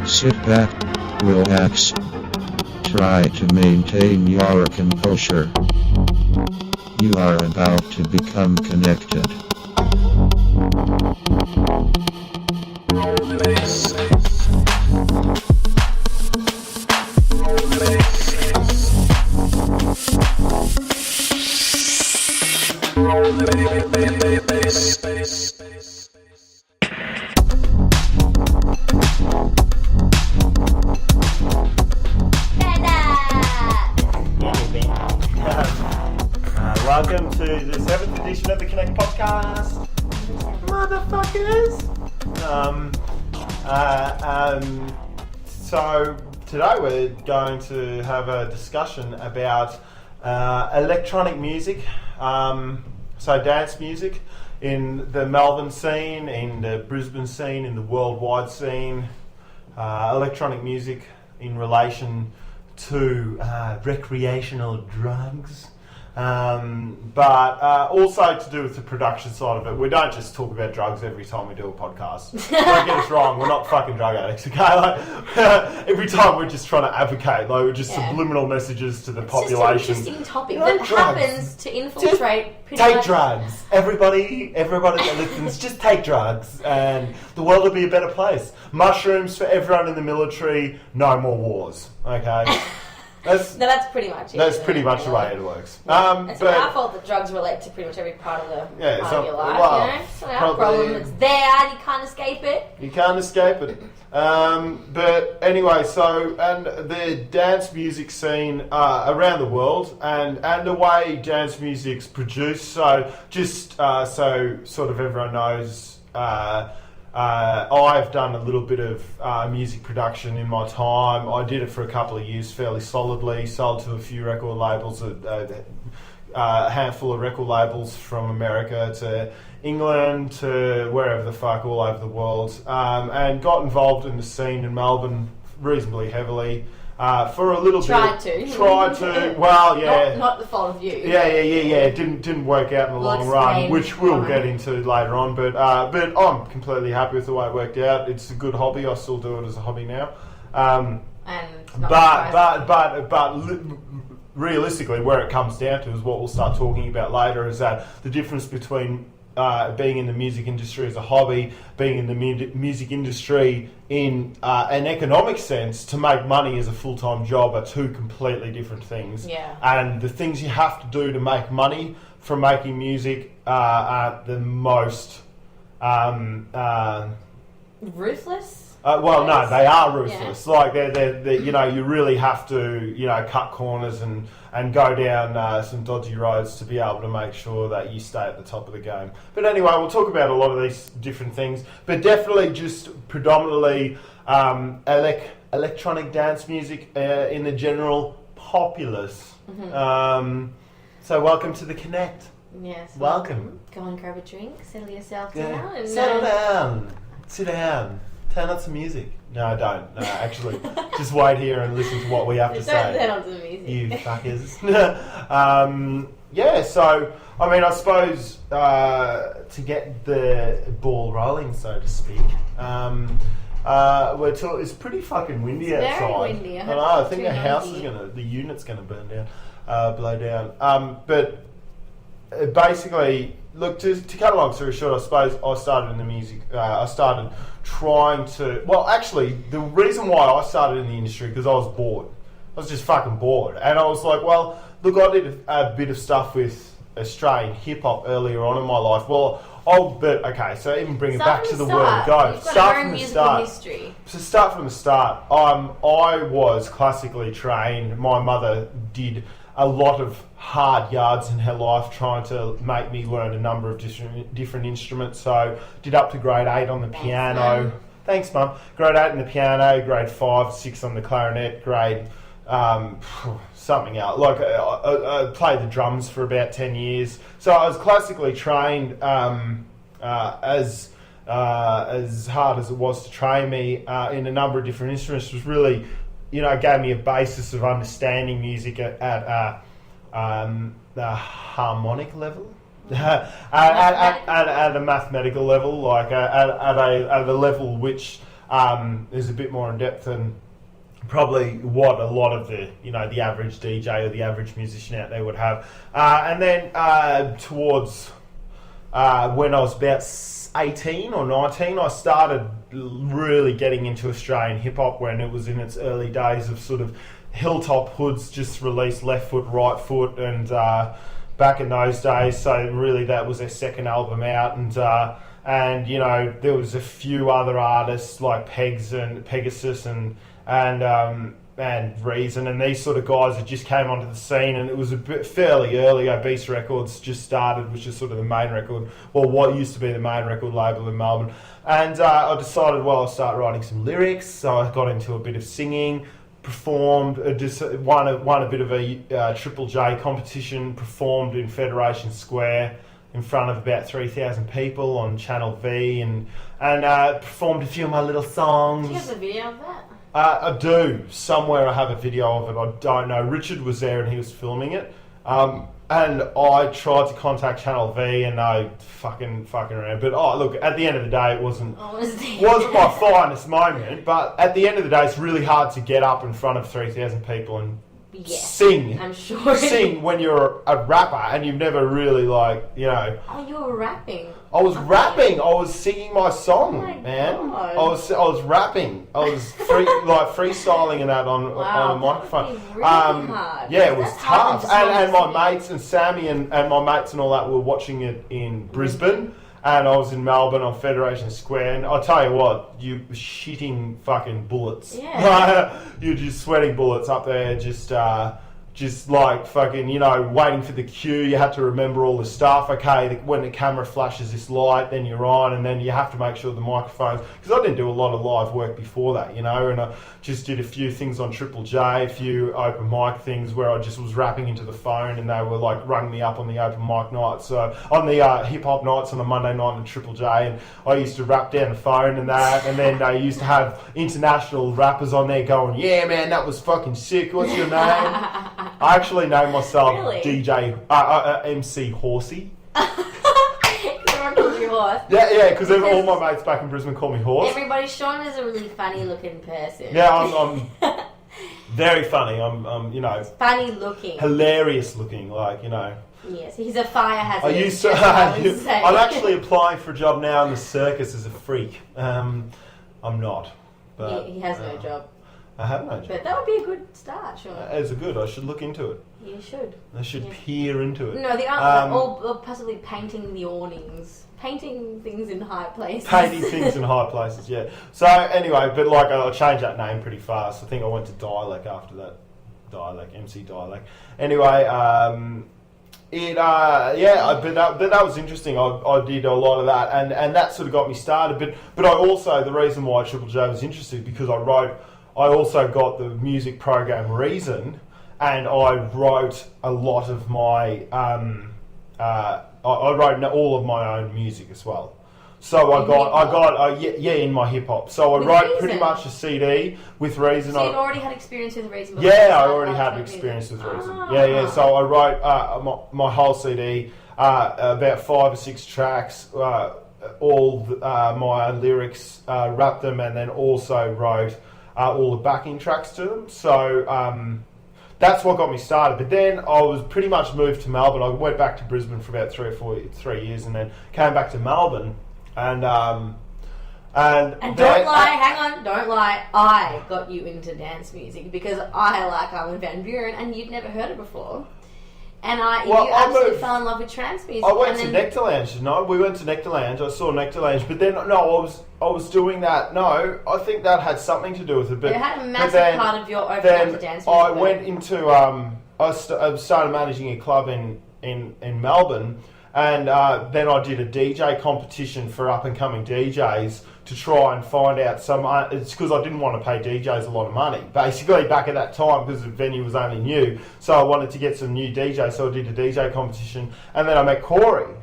Sit back, relax. Try to maintain your composure. You are about to become connected. Welcome to the 7th edition of the Connect Podcast, motherfuckers! So today we're going to have a discussion about electronic music, so dance music in the Melbourne scene, in the Brisbane scene, in the worldwide scene, electronic music in relation to recreational drugs. But also to do with the production side of it. We don't just talk about drugs every time we do a podcast. Don't get us wrong, we're not fucking drug addicts, okay? Like, every time we're just trying to advocate, like, we're just subliminal messages to the population. It's just an interesting topic that happens to infiltrate Take drugs. Everybody that listens, just take drugs and the world will be a better place. Mushrooms for everyone in the military, no more wars, okay? That's pretty much it. That's pretty much the way it works. It's not our fault that drugs relate to pretty much every part of your life, you know? It's not our problem. It's there, you can't escape it. You can't escape it. But anyway, and the dance music scene around the world and the way dance music's produced, so just so sort of everyone knows, I've done a little bit of music production in my time. I did it for a couple of years fairly solidly, sold to a few record labels, a handful of record labels from America to England to wherever the fuck, all over the world, and got involved in the scene in Melbourne reasonably heavily. For a little Tried bit. to. Well, yeah. Not the fault of you. Yeah. It didn't work out in the long run, which we'll get into later on. But I'm completely happy with the way it worked out. It's a good hobby. I still do it as a hobby now. Realistically, where it comes down to is what we'll start talking about later. Is that the difference between being in the music industry as a hobby, being in the music industry in an economic sense to make money as a full-time job are two completely different things. Yeah. And the things you have to do to make money from making music are the most ruthless? No, they are ruthless. Yeah. Like they're you really have to cut corners and go down some dodgy roads to be able to make sure that you stay at the top of the game. But anyway, we'll talk about a lot of these different things, but definitely just predominantly electronic dance music in the general populace. Mm-hmm. So welcome to the Connect. Yes. Welcome. Go and grab a drink, settle yourself down. And, settle down. Sit down. Turn on some music. No, don't. No, actually, just wait here and listen to what we have to say. Don't turn on some music. You fuckers. So, I mean, I suppose to get the ball rolling, so to speak, it's pretty fucking windy outside. Very windy. I think the house is the unit's gonna burn down, blow down. But basically, look, to cut a long story short, I suppose I started in the music. I started trying to. Well, actually, the reason why I started in the industry because I was bored. I was just fucking bored, and I was like, well, look, I did a bit of stuff with Australian hip hop earlier on in my life. Well, so even bring it back to the word go. Start from the start. History. So start from the start. I was classically trained. My mother did a lot of hard yards in her life trying to make me learn a number of different instruments. So did up to grade 8 on the piano. Thanks, Mum. Grade 8 on the piano, grade 5, 6 on the clarinet, grade something else. Like I played the drums for about 10 years. So I was classically trained as hard as it was to train me in a number of different instruments. It was really, gave me a basis of understanding music at the harmonic level. at a mathematical level, like at a level which is a bit more in depth than probably what a lot of the the average DJ or the average musician out there would have. And then towards when I was about 18 or 19, I started really getting into Australian hip hop when it was in its early days of sort of Hilltop Hoods just released Left Foot, Right Foot, and back in those days, so really that was their second album out, and there was a few other artists like Pegs and Pegasus and Reason, and these sort of guys that just came onto the scene, and it was a bit fairly early. Obese Records just started, which is sort of the main record, well, what used to be the main record label in Melbourne. And I decided, well, I'll start writing some lyrics, so I got into a bit of singing, performed, won a bit of a Triple J competition, performed in Federation Square in front of about 3,000 people on Channel V, and performed a few of my little songs. Do you have a video of that? I do. Somewhere I have a video of it. I don't know. Richard was there and he was filming it. And I tried to contact Channel V and they fucking around. But look, at the end of the day, it wasn't my finest moment. But at the end of the day, it's really hard to get up in front of 3,000 people and sing. I'm sure. Sing when you're a rapper and you've never really Oh, you were rapping. I was rapping. I was singing my song, oh my man. God. I was rapping. I was freestyling and that on a microphone. That would be really hard. Yeah, it was tough. And my me. mates and Sammy and my mates and all that were watching it in Brisbane, and I was in Melbourne on Federation Square. And I'll tell you what, you were shitting fucking bullets. Yeah. You're just sweating bullets up there, just like fucking, waiting for the cue. You had to remember all the stuff. Okay, when the camera flashes this light, then you're on, and then you have to make sure the microphones, because I didn't do a lot of live work before that, and I just did a few things on Triple J, a few open mic things where I just was rapping into the phone, and they were like rung me up on the open mic nights, so on the hip hop nights on a Monday night on Triple J, and I used to rap down the phone and that, and then they used to have international rappers on there going, yeah man, that was fucking sick, what's your name? I actually named myself DJ MC Horsey. Everyone calls you Horse. Yeah, because all my mates back in Brisbane call me Horse. Everybody, Sean is a really funny looking person. Yeah, I'm very funny. I'm funny looking, hilarious looking, Yes, he's a fire hazard. I'm actually applying for a job now in the circus as a freak. I'm not. But he has no job. I have no job. But that would be a good start, sure. As a good, I should look into it. You should. I should peer into it. No, or possibly painting the awnings. Painting things in high places. Painting things in high places, yeah. So anyway, but I changed that name pretty fast. I think I went to Dialect after that. MC Dialect. Anyway, but that was interesting. I did a lot of that, and that sort of got me started. But I also, the reason why Triple J was interesting, because I also got the music program Reason, and I wrote a lot of my I wrote all of my own music as well. So I got in my hip hop. So I wrote pretty much a CD with Reason. So you'd already had experience with Reason before? Yeah, I already had experience with Reason. Yeah. So I wrote my whole CD, about 5 or 6 tracks, all my own lyrics, rapped them, and then also wrote all the backing tracks to them. So that's what got me started. But then I was pretty much moved to Melbourne. I went back to Brisbane for about 3 years, and then came back to Melbourne. And don't lie, I got you into dance music because I like Armin van Buuren, and you'd never heard it before. And you absolutely fell in love with trance music. I went to Nectar Lounge, we went to Nectar Lounge. I saw Nectar Lounge, but then I was doing that. No, I think that had something to do with it. But it had a massive part of your opening up to dance music. I went into I started managing a club in Melbourne, and then I did a DJ competition for up and coming DJs to try and find out it's because I didn't want to pay DJs a lot of money, basically, back at that time, because the venue was only new. So I wanted to get some new DJs, so I did a DJ competition. And then I met Corey.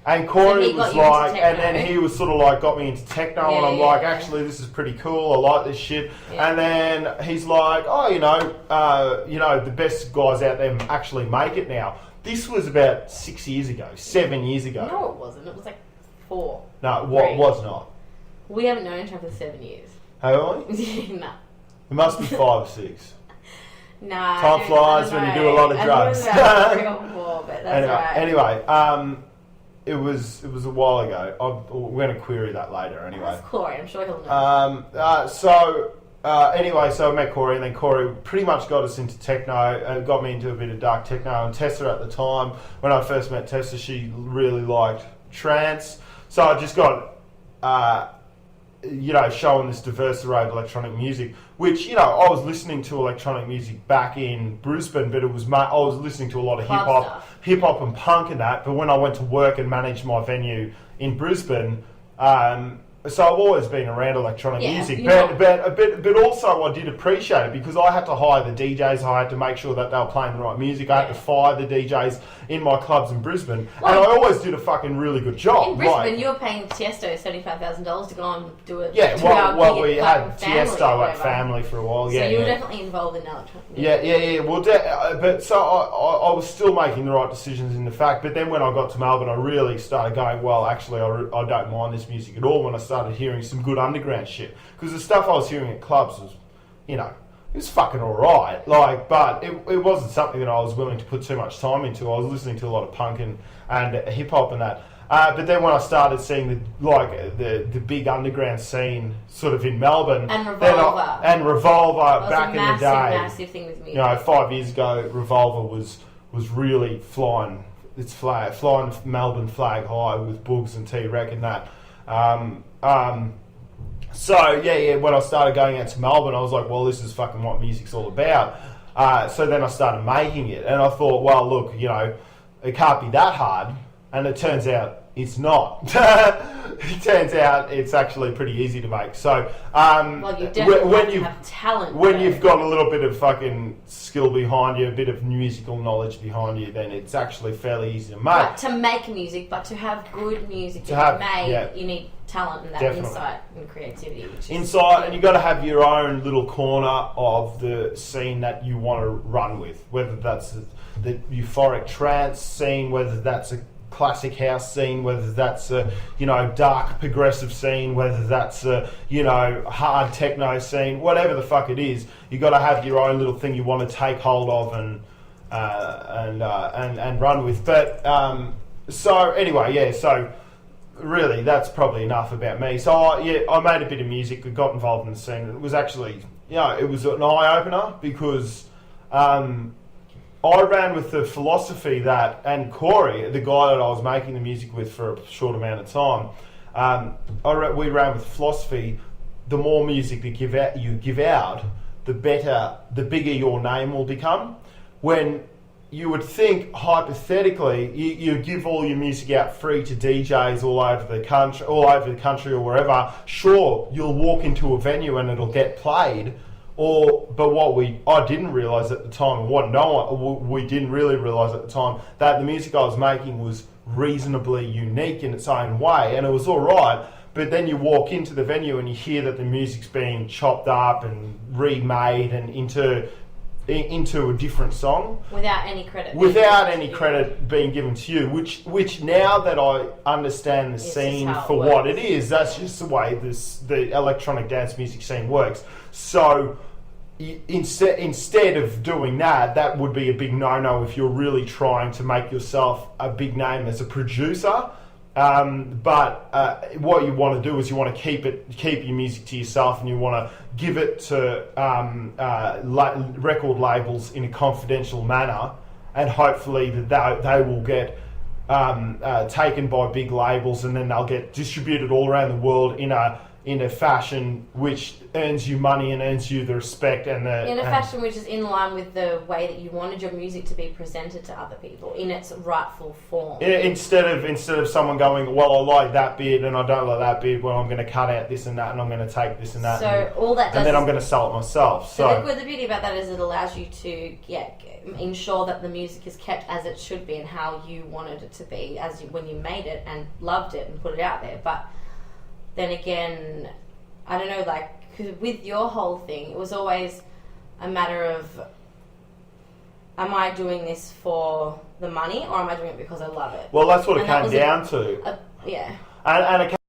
And Corey was like, and then he was sort of like, got me into techno, and I'm like, actually, this is pretty cool, I like this shit. Yeah. And then he's like, the best guys out there actually make it now. This was about 6 years ago, 7 years ago. No, it wasn't. It was like 4. No, it was not. We haven't known each other for 7 years. How early? No. It must be 5 or 6. Nah. Time flies when you do a lot of drugs. I 3 or 4, but that's right. Anyway, it was a while ago. We're going to query that later. Anyway. That's Corey. I'm sure he'll know. So I met Corey, and then Corey pretty much got us into techno, and got me into a bit of dark techno. And Tessa at the time, when I first met Tessa, she really liked trance. So I just got, showing this diverse array of electronic music, which, I was listening to electronic music back in Brisbane, but I was listening to a lot of hip hop and punk and that. But when I went to work and managed my venue in Brisbane, so I've always been around electronic music, but also I did appreciate it because I had to hire the DJs. I had to make sure that they were playing the right music. I had to fire the DJs in my clubs in Brisbane, and I always did a fucking really good job. In Brisbane, you were paying Tiesto $75,000 to go and do it. Yeah, we had Tiesto at family for a while. So you were definitely involved in electronic music. Yeah. Well, but so I was still making the right decisions in the fact. But then when I got to Melbourne, I really started going, well, actually, I don't mind this music at all. When I started hearing some good underground shit, because the stuff I was hearing at clubs was, it was fucking alright. But it wasn't something that I was willing to put too much time into. I was listening to a lot of punk and hip hop and that. But then when I started seeing the big underground scene sort of in Melbourne and Revolver, back in the day, massive thing with me. 5 years ago, Revolver was really flying the Melbourne flag high with Boogs and T-Rec and that. When I started going out to Melbourne, I was like, well, this is fucking what music's all about. So then I started making it, and I thought, well, look, it can't be that hard. And it turns out it's not. It turns out it's actually pretty easy to make. So, you definitely have talent. When you've got a little bit of fucking skill behind you, a bit of musical knowledge behind you, then it's actually fairly easy to make. But to make music, but to have good music you need talent and that insight and creativity. And you've got to have your own little corner of the scene that you want to run with, whether that's the euphoric trance scene, whether that's a classic house scene, whether that's a dark progressive scene, whether that's a hard techno scene, whatever the fuck it is, you got to have your own little thing you want to take hold of and run with. But so really that's probably enough about me. So I made a bit of music, got involved in the scene, and it was actually it was an eye opener because I ran with the philosophy that, and Corey, the guy that I was making the music with for a short amount of time, we ran with the philosophy: the more music that you give out, the bigger your name will become. When you would think hypothetically, you give all your music out free to DJs all over the country or wherever. Sure, you'll walk into a venue and it'll get played. But I didn't realise at the time, we didn't really realise at the time, that the music I was making was reasonably unique in its own way, and it was alright. But then you walk into the venue and you hear that the music's being chopped up and remade and into a different song without any credit being given to you, which now that I understand the scene for what it is, that's just the way the electronic dance music scene works. So instead of doing that would be a big no-no if you're really trying to make yourself a big name as a producer. But what you want to do is you want to keep your music to yourself, and you want to give it to record labels in a confidential manner, and hopefully that they will get taken by big labels, and then they'll get distributed all around the world in a fashion which earns you money and earns you the respect and fashion which is in line with the way that you wanted your music to be presented to other people in its rightful form. Instead of someone going, well, I like that bit and I don't like that bit, well, I'm going to cut out this and that and I'm going to take this and that. And then I'm going to sell it myself. So the beauty about that is it allows you to ensure that the music is kept as it should be and how you wanted it to be when you made it and loved it and put it out there. But then again, I don't know, cause with your whole thing, it was always a matter of, am I doing this for the money or am I doing it because I love it? Well, that's what it came down to. Yeah. And it